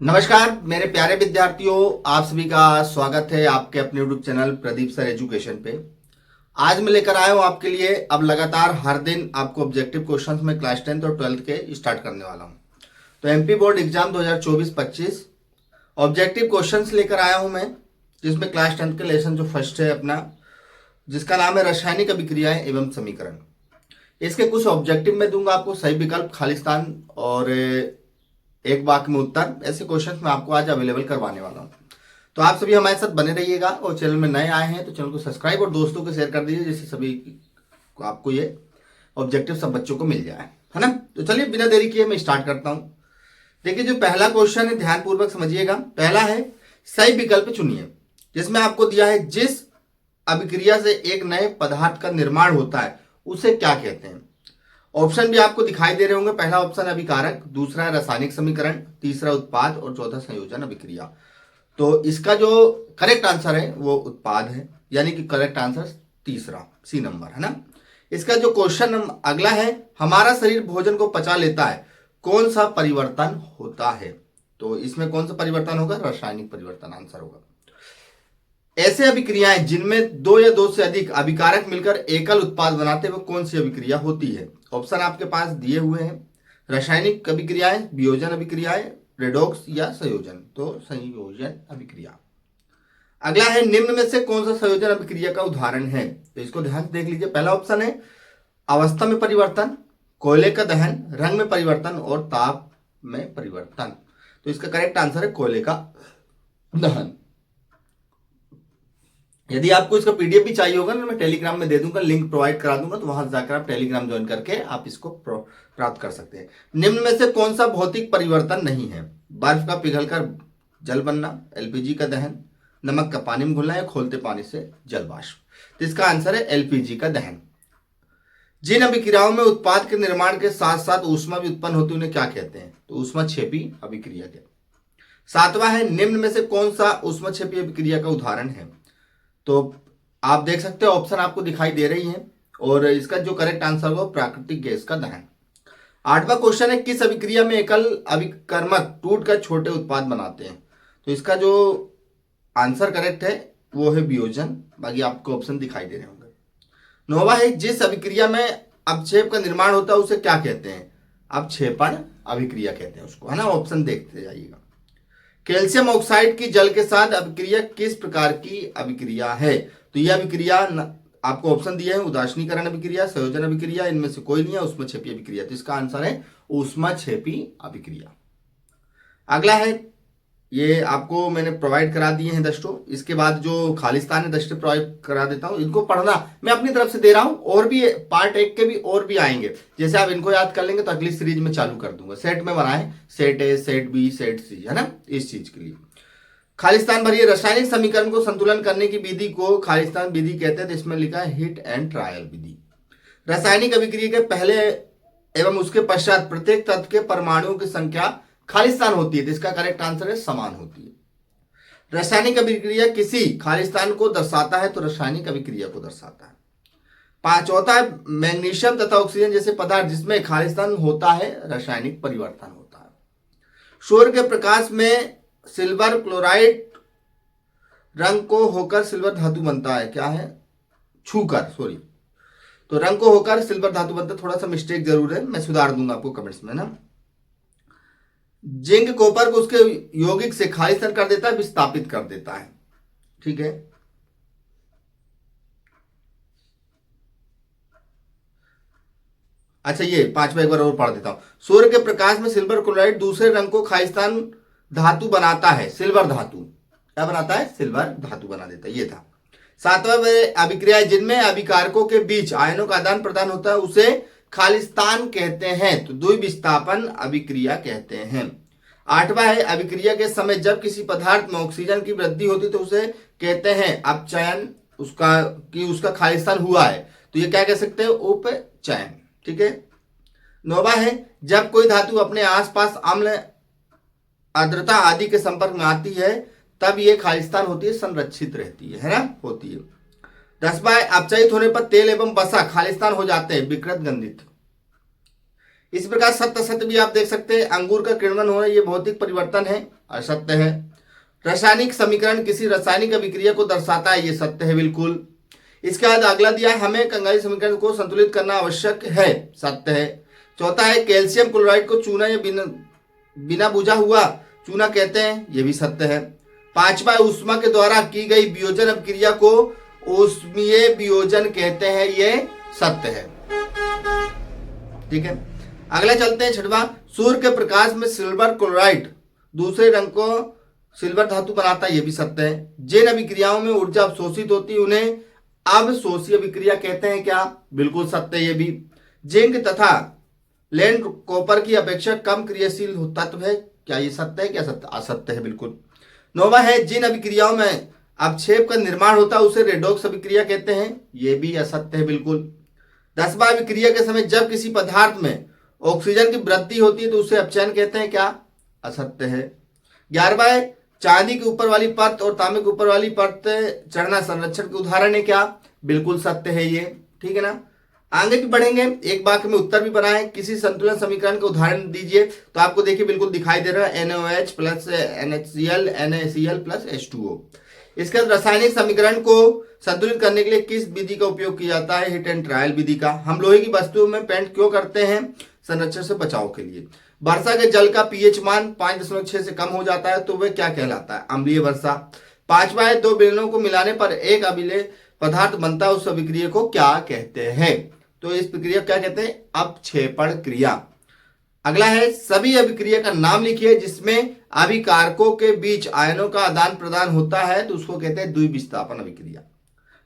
नमस्कार मेरे प्यारे विद्यार्थियों, आप सभी का स्वागत है आपके अपने YouTube channel Pradeep sir education पे। आज मैं लेकर आया हूं आपके लिए अब लगातार हर दिन आपको ऑब्जेक्टिव क्वेश्चंस में क्लास 10th और 12th के स्टार्ट करने वाला हूं। तो MP board exam 2024-25 objective questions लेकर आया हूं मैं, जिसमें क्लास 10th के लेसन जो फर्स्ट है अपना, जिसका नाम है रासायनिक अभिक्रियाएं एवं समीकरण। इसके कुछ ऑब्जेक्टिव में दूंगा आपको, सही विकल्प, खालिस्तान और एक वाक्य में उत्तर, ऐसे क्वेश्चंस मैं आपको आज अवेलेबल करवाने वाला हूं। तो आप सभी हमारे साथ बने रहिएगा और चैनल में नए आए हैं तो चैनल को सब्सक्राइब और दोस्तों को शेयर कर दीजिए, जिससे सभी को आपको ये ऑब्जेक्टिव सब बच्चों को मिल जाए, है ना। तो चलिए बिना देरी किए मैं स्टार्ट करता हूं। देखिए जो पहला क्वेश्चन है ध्यानपूर्वक समझिएगा। पहला है सही विकल्प चुनिए, जिसमें आपको दिया है जिस अभिक्रिया से एक नए पदार्थ का निर्माण होता है उसे क्या कहते हैं। ऑप्शन भी आपको दिखाई दे रहे होंगे। पहला ऑप्शन अभिकारक, दूसरा है रासायनिक समीकरण, तीसरा उत्पाद और चौथा संयोजन अभिक्रिया। तो इसका जो करेक्ट आंसर है वो उत्पाद है, यानी कि करेक्ट आंसर तीसरा, सी नंबर, है ना। इसका जो क्वेश्चन अगला है, हमारा शरीर भोजन को पचा लेता है, कौन सा परिवर्तन होता है। तो इसमें कौन सा परिवर्तन होगा, रासायनिक परिवर्तन आंसर होगा। ऐसे अभिक्रियाएं जिनमें दो या दो से अधिक अभिकारक मिलकर एकल उत्पाद बनाते हैं वो कौन सी अभिक्रिया होती है। ऑप्शन आपके पास दिए हुए हैं, रासायनिक अभिक्रियाएं, वियोजन अभिक्रियाएं, रेडॉक्स या संयोजन। तो संयोजन अभिक्रिया। अगला है निम्न में से कौन सा संयोजन अभिक्रिया का उदाहरण है। तो इसको ध्यान से देख लीजिए। पहला ऑप्शन है अवस्था में परिवर्तन, कोयले का दहन, रंग में परिवर्तन और ताप में परिवर्तन। तो इसका करेक्ट आंसर है कोयले का दहन। यदि आपको इसका पीडीएफ भी चाहिए होगा ना, मैं टेलीग्राम में दे दूंगा, लिंक प्रोवाइड करा दूंगा, तो वहां जाकर आप टेलीग्राम ज्वाइन करके आप इसको प्राप्त कर सकते हैं। निम्न में से कौन सा भौतिक परिवर्तन नहीं है। बर्फ का पिघलकर जल बनना, एलपीजी का दहन, नमक का पानी में घुलना या खोलते पानी से जल वाष्प। तो इसका आंसर है एलपीजी का दहन। जिन अभिक्रियाओं में उत्पाद के निर्माण के साथ साथ ऊष्मा भी उत्पन्न होती है उन्हें क्या कहते हैं। तो ऊष्माक्षेपी अभिक्रिया के। सातवां है निम्न में से कौन सा ऊष्माक्षेपी अभिक्रिया का उदाहरण है। तो आप देख सकते हो ऑप्शन आपको दिखाई दे रही है और इसका जो करेक्ट आंसर होगा प्राकृतिक गैस का दहन। आठवां क्वेश्चन है किस अभिक्रिया में एकल अभिकर्मक टूटकर छोटे उत्पाद बनाते हैं। तो इसका जो आंसर करेक्ट है वो है वियोजन। बाकी आपको ऑप्शन दिखाई दे रहे होंगे। नौवां है जिस अभिक्रिया में अपक्षेप का निर्माण होता है उसे क्या कहते हैं। अपक्षेपण अभिक्रिया कहते हैं उसको, है ना। ऑप्शन देखते जाइएगा। कैल्शियम ऑक्साइड की जल के साथ अभिक्रिया किस प्रकार की अभिक्रिया है। तो यह अभिक्रिया आपको ऑप्शन दिए हैं, उदासीनीकरण अभिक्रिया, संयोजन अभिक्रिया, इनमें से कोई नहीं है, ऊष्माक्षेपी अभिक्रिया। तो इसका आंसर है ऊष्माक्षेपी अभिक्रिया। अगला है, ये आपको मैंने प्रोवाइड करा दिए हैं दस्टो। इसके बाद जो खालिस्तान है दस्टे प्रोवाइड करा देता हूं, इनको पढ़ना मैं अपनी तरफ से दे रहा हूं। और भी पार्ट 1 के भी और भी आएंगे, जैसे आप इनको याद कर लेंगे तो अगली सीरीज में चालू कर दूंगा। सेट में बनाए, set A, set B, set C, है ना। इस चीज के लिए खालिस्तान भरिए। रासायनिक समीकरण को संतुलन करने की विधि को खालिस्तान विधि कहते हैं। तो इसमें लिखा है हिट एंड ट्रायल विधि। रासायनिक अभिक्रिया के पहले एवं उसके पश्चात प्रत्येक तत्व के परमाणुओं की संख्या खालिस्तान होती है। तो इसका करेक्ट आंसर है समान होती है। रासायनिक अभिक्रिया किसी खालिस्तान को दर्शाता है। तो रासायनिक अभिक्रिया को दर्शाता है। चौथा है मैग्नीशियम तथा ऑक्सीजन जैसे पदार्थ जिसमें खालिस्तान होता है, रासायनिक परिवर्तन होता है। सूर्य के प्रकाश में सिल्वर क्लोराइड रंग को होकर सिल्वर धातु बनता है। क्या है, छूकर, सॉरी। तो रंग को होकर सिल्वर धातु बनता है। थोड़ा सा मिस्टेक जरूर है, मैं सुधार दूंगा आपको कमेंट्स में ना। जिंक कॉपर को उसके यौगिक से खालिस्तान कर देता है, विस्थापित कर देता है। ठीक है। अच्छा, ये पांचवा एक बार और पढ़ देता हूं। सूर्य के प्रकाश में सिल्वर क्लोराइड दूसरे रंग को खालिस्तान धातु बनाता है, सिल्वर धातु। क्या बनाता है, सिल्वर धातु बना देता है। ये था। सातवां अभिक्रिया जिनमें अभिकारकों के बीच आयनों का आदान प्रदान होता है उसे खालिस्तान कहते हैं। तो द्विविस्थापन अभिक्रिया कहते हैं। आठवां है अभिक्रिया के समय जब किसी पदार्थ में ऑक्सीजन की वृद्धि होती तो उसे कहते हैं अपचयन, उसका कि उसका खालिस्तान हुआ है। तो ये क्या कह सकते हैं, उपचयन। ठीक है। नौवां है जब कोई धातु अपने आसपास अम्ल, आर्द्रता आदि के संपर्क में आती है तब ये खालिस्तान होती है, संरक्षित रहती है ना, होती है। 10वां अपचयित होने पर तेल एवं वसा खालिस्तान हो जाते हैं, विकृत गंधित। इस प्रकार सत्य असत्य भी आप देख सकते हैं। अंगूर का किण्वन होना ये भौतिक परिवर्तन है, असत्य है। रासायनिक समीकरण किसी रासायनिक अभिक्रिया को दर्शाता है, ये सत्य है बिल्कुल। इसके बाद अगला दिया है हमें कंगाली समीकरण को संतुलित करना आवश्यक है, सत्य है। चौथा है कैल्शियम क्लोराइड को चूना या बिना बुझा हुआ चूना कहते हैं, ये भी सत्य है। पांचवा ऊष्मा के द्वारा की गई वियोजन अभिक्रिया को ऊष्मीय वियोजन कहते हैं, ये सत्य है। ठीक है, अगला चलते हैं छठवां, सूर्य के प्रकाश में सिल्वर क्लोराइड दूसरे रंग को सिल्वर धातु बनाता है, ये भी सत्य है। जिन अभिक्रियाओं में ऊर्जा अवशोषित होती है उन्हें अवशोषी अभिक्रिया कहते हैं, क्या? बिल्कुल सत्य है ये भी। जिंक तथा लेड कॉपर की अपेक्षा कम क्रियाशील तत्व है, क्या ये सत्य है? क्या सत्य? असत्य है बिल्कुल। नौवां है जिन अभिक्रियाओं में अवक्षेप का निर्माण होता है उसे रेडॉक्स अभिक्रिया कहते हैं, ये भी असत्य है बिल्कुल। 10वां अभिक्रिया के समय जब किसी पदार्थ में ऑक्सीजन की वृद्धि होती है तो उसे अपचयन कहते हैं, क्या? असत्य है। 11वां है चांदी के ऊपर वाली परत और तांबे के ऊपर वाली परत चढ़ना संरक्षण के उदाहरण है, क्या? बिल्कुल सत्य है ये। ठीक है ना, आगे भी बढ़ेंगे, एक वाक्य में उत्तर भी बनाए। किसी संतुलन समीकरण का उदाहरण दीजिए, तो आपको देखिए बिल्कुल दिखाई दे रहा है NaOH plus NaCl NaCl plus H2O। इसके बाद रासायनिक समीकरण को संतुलित करने के लिए किस विधि का उपयोग किया जाता है? हिट एंड ट्रायल विधि का। हम लोहे की वस्तुओं में पेंट क्यों करते हैं? संरक्षण से बचाव के लिए। वर्षा के जल का पीएच मान 5.6 से कम हो जाता है तो वह क्या कहलाता है? अम्लीय वर्षा। 5वां है दो विलयनों को मिलाने पर एक अम्लीय पदार्थ बनता है, उस अभिक्रिया को क्या कहते हैं? तो इस प्रक्रिया क्या कहते हैं? अपक्षेपण क्रिया। अगला है सभी अभिक्रिया का नाम लिखिए जिसमें अभिकारकों के बीच आयनों का आदान प्रदान होता है, तो उसको कहते हैं द्विविस्थापन अभिक्रिया।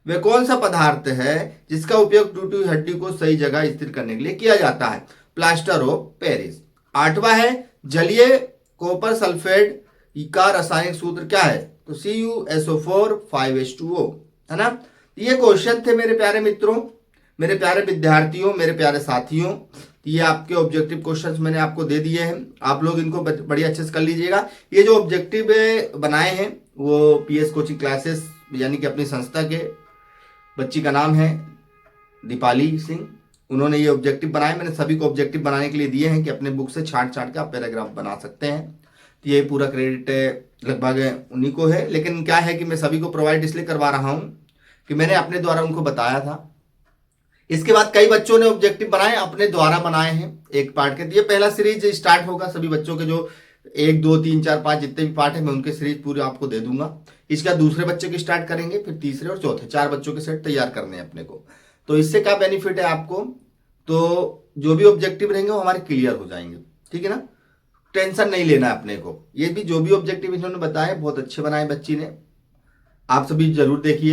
वह कौन सा पदार्थ है जिसका उपयोग टूटी हुई हड्डी को सही जगह स्थिर करने के लिए किया जाता है? Plaster of Paris. 8वां है जलीय कॉपर सल्फेट का रासायनिक सूत्र क्या है? तो CuSO4 5H2O, है ना। ये क्वेश्चन थे मेरे प्यारे मित्रों, मेरे प्यारे विद्यार्थियों, मेरे प्यारे साथियों। ये आपके ऑब्जेक्टिव क्वेश्चंस मैंने आपको दे दिए हैं, आप लोग इनको बड़ी अच्छे से कर लीजिएगा। ये जो ऑब्जेक्टिव बनाए हैं वो PS कोचिंग क्लासेस यानी कि अपनी संस्था के बच्ची का नाम है दीपाली सिंह, उन्होंने ये ऑब्जेक्टिव बनाए। मैंने सभी को ऑब्जेक्टिव बनाने के लिए दिए हैं कि अपने बुक से छांट के आप पैराग्राफ बना सकते हैं। तो ये पूरा क्रेडिट लगभग उन्हीं को है, लेकिन क्या है कि मैं सभी को प्रोवाइड इसलिए करवा रहा हूँ कि मैंने अपने द्वारा उनको बताया था। इसके बाद कई बच्चों ने ऑब्जेक्टिव बनाए, अपने द्वारा बनाए हैं एक पार्ट के। ये पहला सीरीज स्टार्ट होगा सभी बच्चों के, जो 1 2 3 4 5 जितने भी पार्ट है मैं उनके सीरीज पूरे आपको दे दूंगा। इसका दूसरे बच्चे की स्टार्ट करेंगे, फिर तीसरे और चौथे 4 बच्चों के सेट तैयार करने हैं अपने को। तो इससे क्या बेनिफिट है आपको? तो जो भी ऑब्जेक्टिव रहेंगे वो हमारे क्लियर हो जाएंगे। ठीक है ना, टेंशन नहीं लेना है अपने को। ये भी जो भी ऑब्जेक्टिव इन्होंने बताए बहुत अच्छे बनाए बच्ची ने, आप सभी जरूर देखिए।